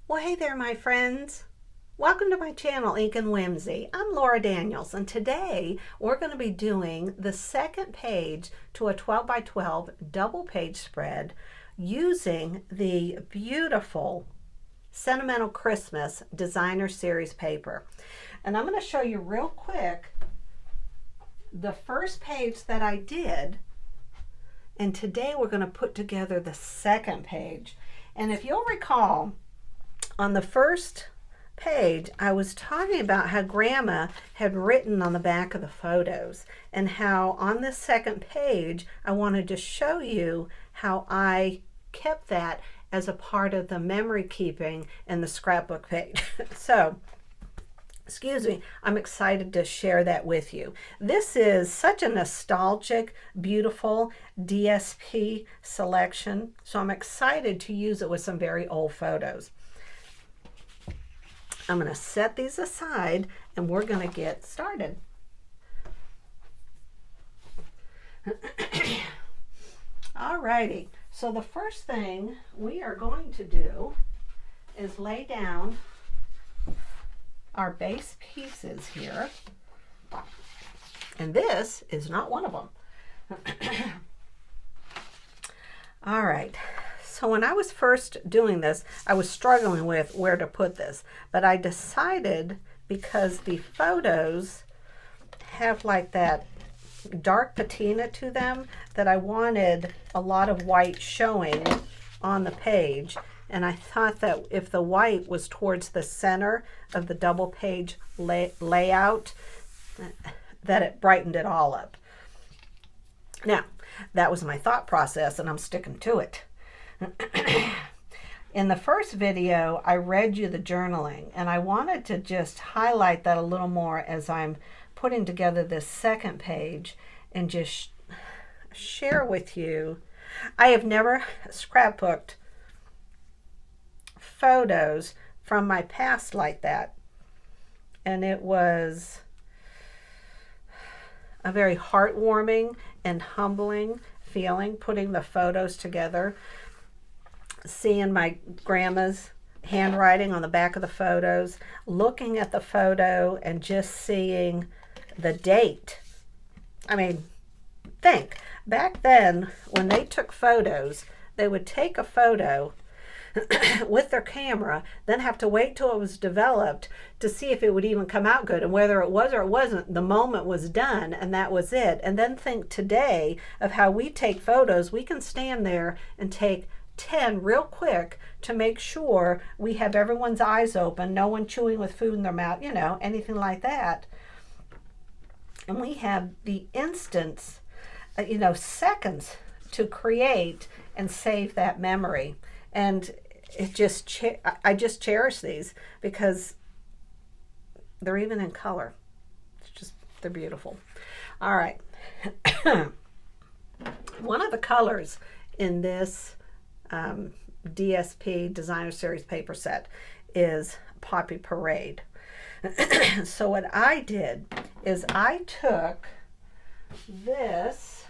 Well, hey there, my friends. Welcome to my channel, Ink and Whimsy. I'm Laura Daniels, and today we're going to be doing the second page to a 12 by 12 double page spread using the beautiful Sentimental Christmas Designer Series paper. And I'm going to show you real quick the first page that I did, and today we're going to put together the second page. And if you'll recall, on the first page, I was talking about how Grandma had written on the back of the photos, and how on this second page, I wanted to show you how I kept that as a part of the memory keeping in the scrapbook page. So, excuse me, I'm excited to share that with you. This is such a nostalgic, beautiful DSP selection, so I'm excited to use it with some very old photos. I'm going to set these aside and we're going to get started. Alrighty, so the first thing we are going to do is lay down our base pieces here. And this is not one of them. All right. So when I was first doing this, I was struggling with where to put this, but I decided, because the photos have like that dark patina to them, that I wanted a lot of white showing on the page. And I thought that if the white was towards the center of the double page layout, that it brightened it all up. Now, that was my thought process, and I'm sticking to it. In the first video, I read you the journaling, and I wanted to just highlight that a little more as I'm putting together this second page and just share with you. I have never scrapbooked photos from my past like that, and it was a very heartwarming and humbling feeling putting the photos together, seeing my grandma's handwriting on the back of the photos, looking at the photo and just seeing the date. I mean, think, back then when they took photos, they would take a photo with their camera, then have to wait till it was developed to see if it would even come out good, and whether it was or it wasn't, the moment was done and that was it. And then think today of how we take photos. We can stand there and take 10 real quick to make sure we have everyone's eyes open, no one chewing with food in their mouth, you know, anything like that. And we have the instance, seconds to create and save that memory. And I just cherish these because they're even in color. They're beautiful. All right. One of the colors in this DSP Designer Series paper set is Poppy Parade. So what I did is I took this,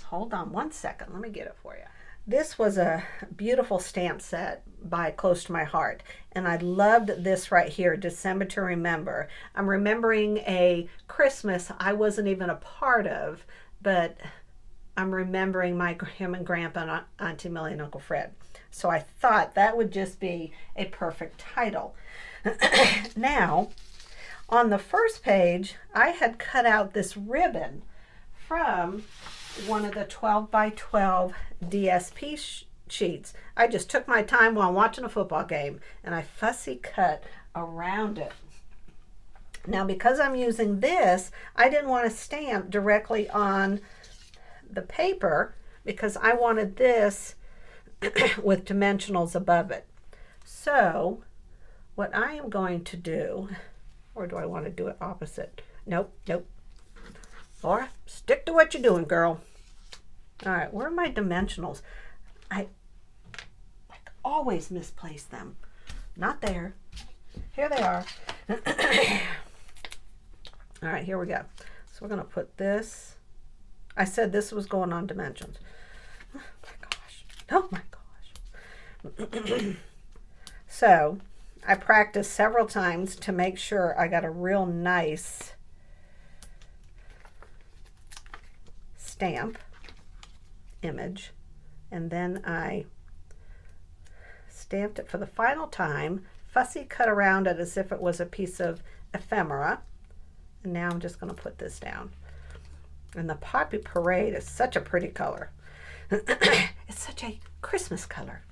hold on one second, let me get it for you. This was a beautiful stamp set by Close to My Heart, and I loved this right here, December to Remember. I'm remembering a Christmas I wasn't even a part of, but I'm remembering my him and Grandpa and Auntie Millie and Uncle Fred. So I thought that would just be a perfect title. Now, on the first page, I had cut out this ribbon from one of the 12 by 12 DSP sheets. I just took my time while watching a football game and I fussy cut around it. Now, because I'm using this, I didn't want to stamp directly on the paper because I wanted this with dimensionals above it. So what I am going to do, or do I want to do it opposite? Nope. Laura, stick to what you're doing, girl. All right, where are my dimensionals? I always misplace them. Not there. Here they are. All right, here we go. So we're going to put this. I said this was going on dimensions. Oh my gosh. Oh my gosh. So I practiced several times to make sure I got a real nice stamp image, and then I stamped it for the final time, fussy cut around it as if it was a piece of ephemera, and now I'm just going to put this down. And the Poppy Parade is such a pretty color. It's such a Christmas color.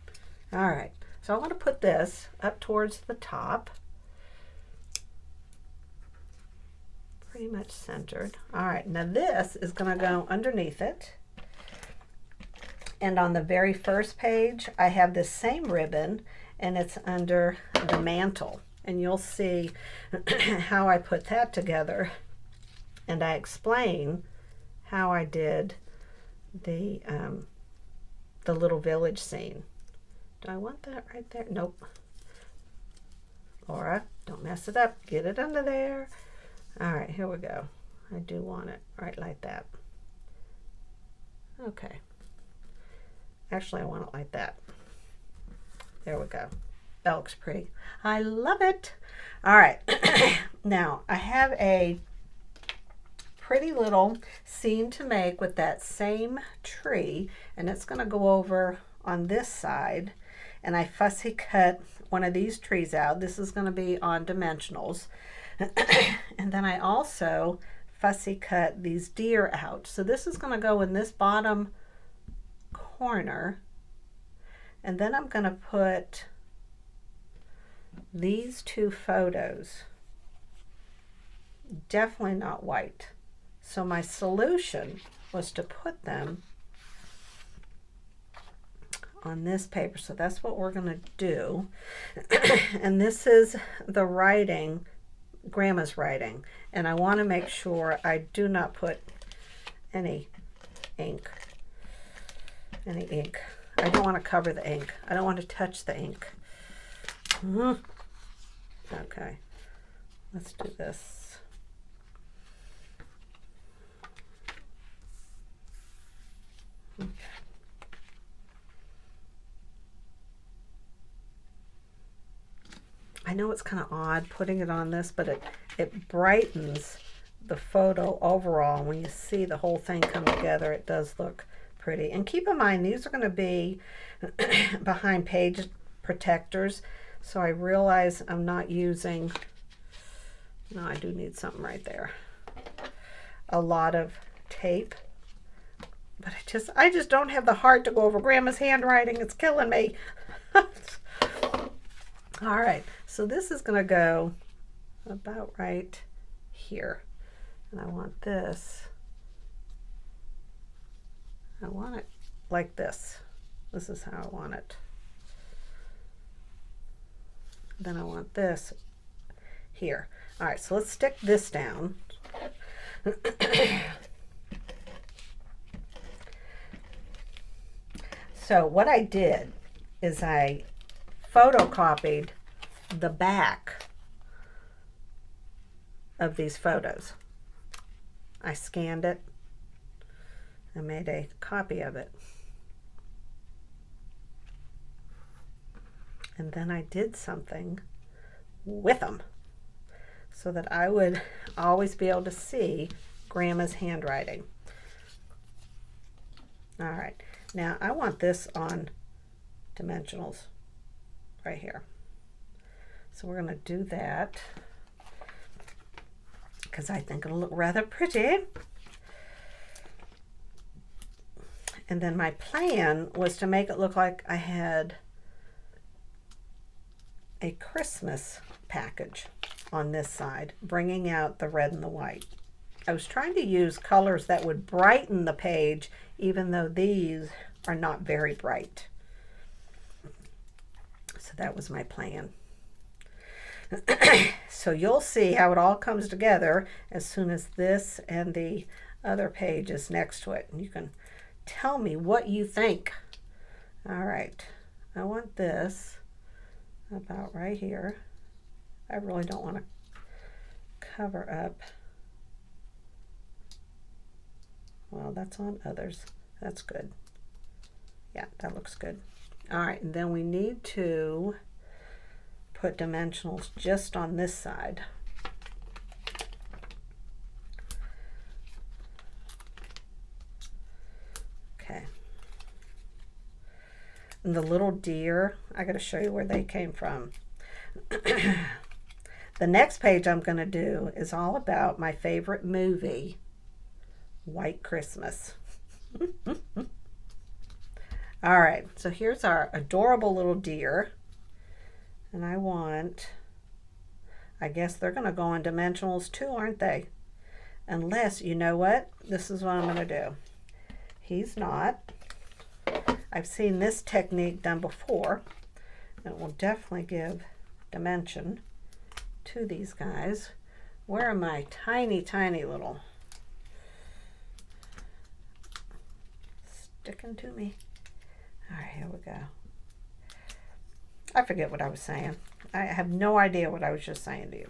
All right, so I want to put this up towards the top, pretty much centered. All right, now this is going to go underneath it. And on the very first page, I have this same ribbon, and it's under the mantle. And you'll see how I put that together. And I explain how I did the little village scene. Do I want that right there? Nope. Laura, don't mess it up. Get it under there. All right, here we go. I do want it right like that. Okay. Actually, I want it like that. There we go. That looks pretty. I love it. All right. Now, I have a pretty little scene to make with that same tree, and it's going to go over on this side. And I fussy cut one of these trees out. This is going to be on dimensionals. And then I also fussy cut these deer out. So this is going to go in this bottom corner, and then I'm going to put these two photos, definitely not white. So my solution was to put them on this paper. So that's what we're going to do. And this is the writing, Grandma's writing, and I want to make sure I do not put any ink. I don't want to cover the ink. I don't want to touch the ink. Okay, let's do this. Okay. I know it's kind of odd putting it on this, but it brightens the photo overall. When you see the whole thing come together, it does look pretty. And keep in mind, these are going to be behind page protectors, so I realize I'm not using, no, I do need something right there, a lot of tape, but I just don't have the heart to go over Grandma's handwriting. It's killing me. All right, so this is going to go about right here, and I want this, I want it like this. This is how I want it. Then I want this here. All right, so let's stick this down. So what I did is I photocopied the back of these photos. I scanned it. I made a copy of it. And then I did something with them so that I would always be able to see Grandma's handwriting. All right, now I want this on dimensionals right here. So we're going to do that because I think it'll look rather pretty. And then my plan was to make it look like I had a Christmas package on this side, bringing out the red and the white. I was trying to use colors that would brighten the page, even though these are not very bright. So that was my plan. So you'll see how it all comes together as soon as this and the other page is next to it. And you can tell me what you think. All right, I want this about right here. I really don't want to cover up. Well, that's on others. That's good. Yeah, that looks good. All right, and then we need to put dimensionals just on this side. Okay. And the little deer, I got to show you where they came from. The next page I'm going to do is all about my favorite movie, White Christmas. All right, so here's our adorable little deer. And I guess they're going to go on dimensionals too, aren't they? Unless, you know what? This is what I'm going to do. He's not. I've seen this technique done before. It will definitely give dimension to these guys. Where are my tiny, tiny little sticking to me? All right, here we go. I forget what I was saying. I have no idea what I was just saying to you.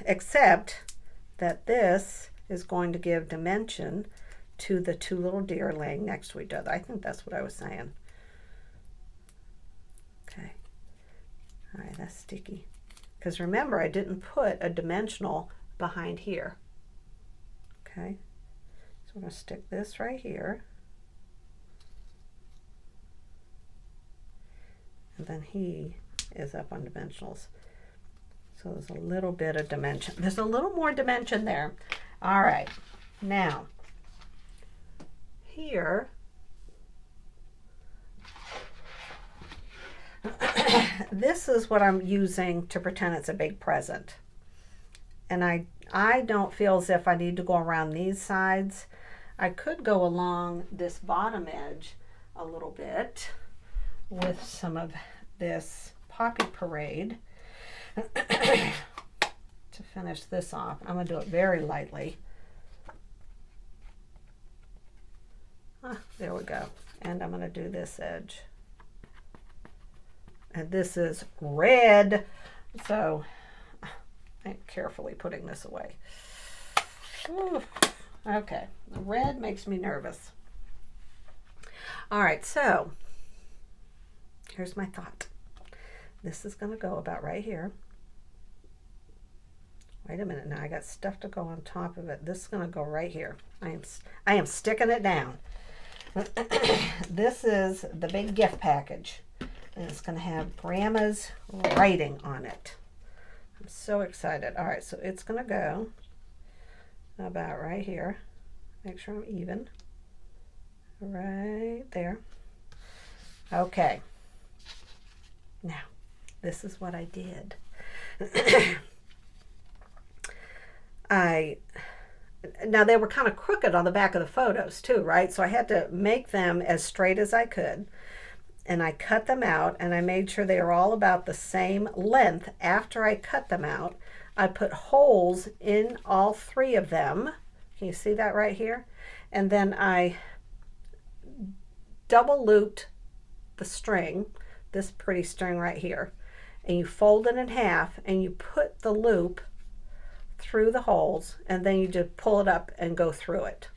Except that this is going to give dimension to the two little deer laying next to each other. I think that's what I was saying. Okay. All right, that's sticky. Because remember, I didn't put a dimensional behind here. Okay. So I'm going to stick this right here. And then he is up on dimensionals. So there's a little bit of dimension. There's a little more dimension there. All right. Now, here, this is what I'm using to pretend it's a big present. And I don't feel as if I need to go around these sides. I could go along this bottom edge a little bit with some of this Poppy Parade to finish this off. I'm going to do it very lightly. There we go. And I'm going to do this edge. And this is red, so I'm carefully putting this away. Ooh. Okay, the red makes me nervous. All right, so here's my thought. This is going to go about right here. Wait a minute, now I got stuff to go on top of it. This is going to go right here. I am sticking it down. This is the big gift package, and it's going to have Grandma's writing on it. I'm so excited. All right, so it's going to go about right here. Make sure I'm even. Right there. Okay. Now, this is what I did. Now they were kind of crooked on the back of the photos too, right? So I had to make them as straight as I could. And I cut them out, and I made sure they were all about the same length. After I cut them out, I put holes in all three of them. Can you see that right here? And then I double looped the string, this pretty string right here, and you fold it in half, and you put the loop through the holes, and then you just pull it up and go through it.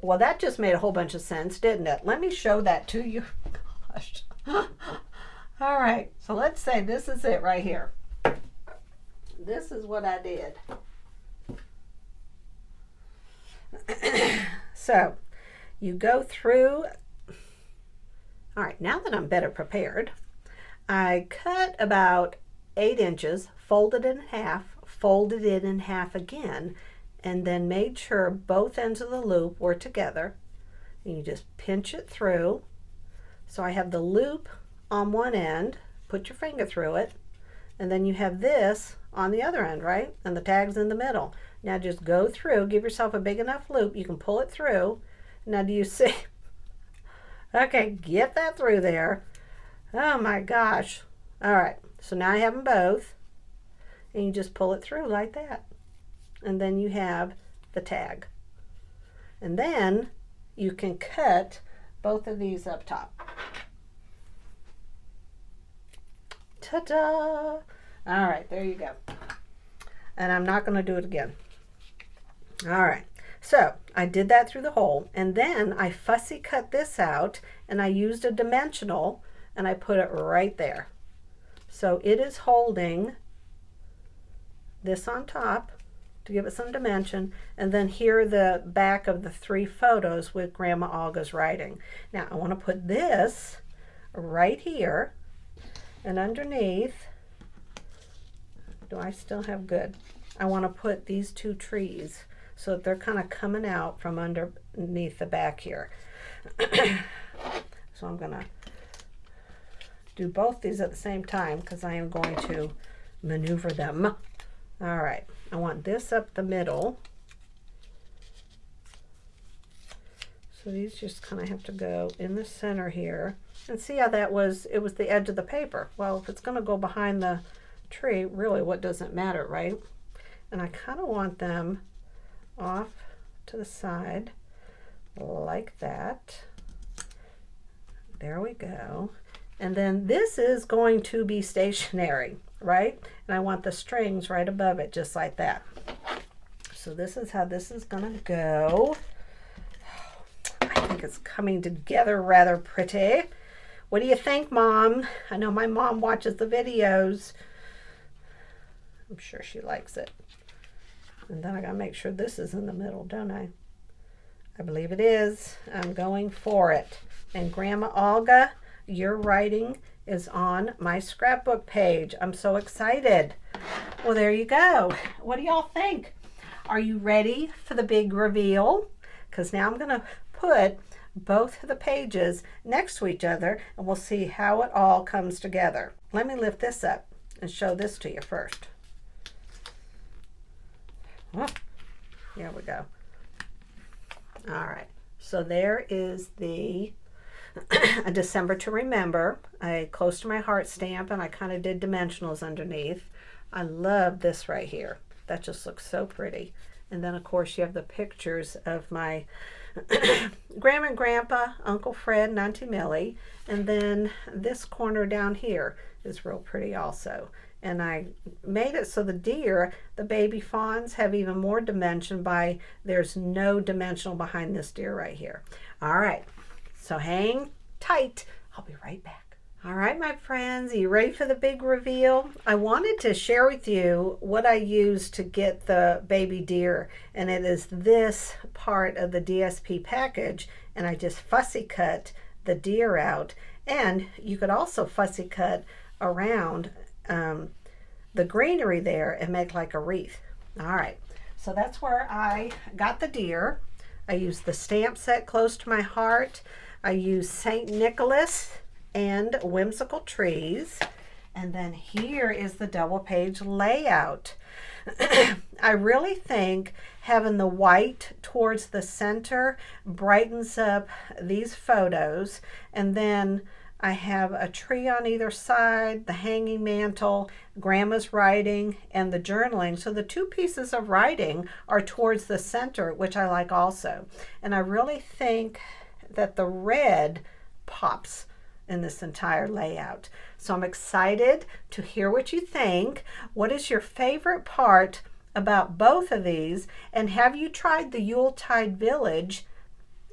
Well, that just made a whole bunch of sense, didn't it? Let me show that to you. Gosh. All right, so let's say this is it right here. This is what I did. So you go through. All right, now that I'm better prepared, I cut about 8 inches, folded it in half, folded it in half again, and then made sure both ends of the loop were together. And you just pinch it through. So I have the loop on one end, put your finger through it, and then you have this on the other end, right? And the tag's in the middle. Now just go through, give yourself a big enough loop, you can pull it through. Now do you see? Okay, get that through there. Oh my gosh. All right, so now I have them both, and you just pull it through like that. And then you have the tag. And then you can cut both of these up top. Ta-da! All right, there you go. And I'm not going to do it again. All right, so I did that through the hole, and then I fussy cut this out, and I used a dimensional, and I put it right there. So it is holding this on top to give it some dimension, and then here are the back of the 3 photos with Grandma Olga's writing. Now I want to put this right here, and underneath, do I still have good? I want to put these 2 trees so that they're kind of coming out from underneath the back here. So I'm going to do both these at the same time because I am going to maneuver them. All right, I want this up the middle. So these just kind of have to go in the center here. And see how that was, it was the edge of the paper. Well, if it's going to go behind the tree, really what does it matter, right? And I kind of want them off to the side like that. There we go. And then this is going to be stationary, right? And I want the strings right above it, just like that. So this is how this is going to go. I think it's coming together rather pretty. What do you think, Mom? I know my mom watches the videos. I'm sure she likes it. And then I gotta make sure this is in the middle, don't I? I believe it is. I'm going for it. And Grandma Olga, your writing is on my scrapbook page. I'm so excited. Well, there you go. What do y'all think? Are you ready for the big reveal? Because now I'm gonna put both of the pages next to each other and we'll see how it all comes together. Let me lift this up and show this to you first. Oh, here we go. All right, so there is the a December to Remember, a close to my heart stamp, and I kind of did dimensionals underneath. I love this right here. That just looks so pretty. And then of course you have the pictures of my Grandma and Grandpa, Uncle Fred and Auntie Millie, and then this corner down here is real pretty also. And I made it so the deer, the baby fawns, have even more dimension by there's no dimensional behind this deer right here. All right, so hang tight. I'll be right back. All right, my friends, are you ready for the big reveal? I wanted to share with you what I used to get the baby deer, and it is this part of the DSP package, and I just fussy cut the deer out, and you could also fussy cut around the greenery there and make like a wreath. All right, so that's where I got the deer. I used the stamp set Close to My Heart. I used St. Nicholas and Whimsical Trees. And then here is the double page layout. I really think having the white towards the center brightens up these photos. And then I have a tree on either side, the hanging mantle, Grandma's writing, and the journaling. So the 2 pieces of writing are towards the center, which I like also. And I really think that the red pops in this entire layout. So I'm excited to hear what you think. What is your favorite part about both of these? And have you tried the Yuletide Village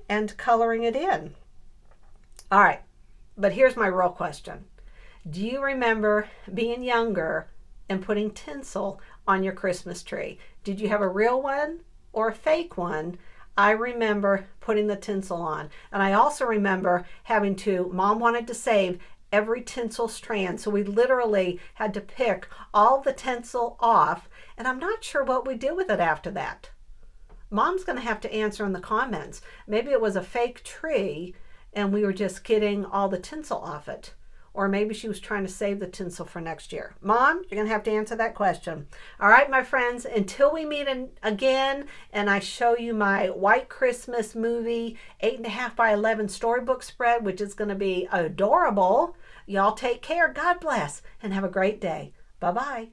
and coloring it in? All right. But here's my real question. Do you remember being younger and putting tinsel on your Christmas tree? Did you have a real one or a fake one? I remember putting the tinsel on. And I also remember having to, Mom wanted to save every tinsel strand. So we literally had to pick all the tinsel off. And I'm not sure what we did with it after that. Mom's going to have to answer in the comments. Maybe it was a fake tree and we were just getting all the tinsel off it. Or maybe she was trying to save the tinsel for next year. Mom, you're going to have to answer that question. All right, my friends, until we meet again and I show you my White Christmas movie 8.5 by 11 storybook spread, which is going to be adorable. Y'all take care. God bless and have a great day. Bye-bye.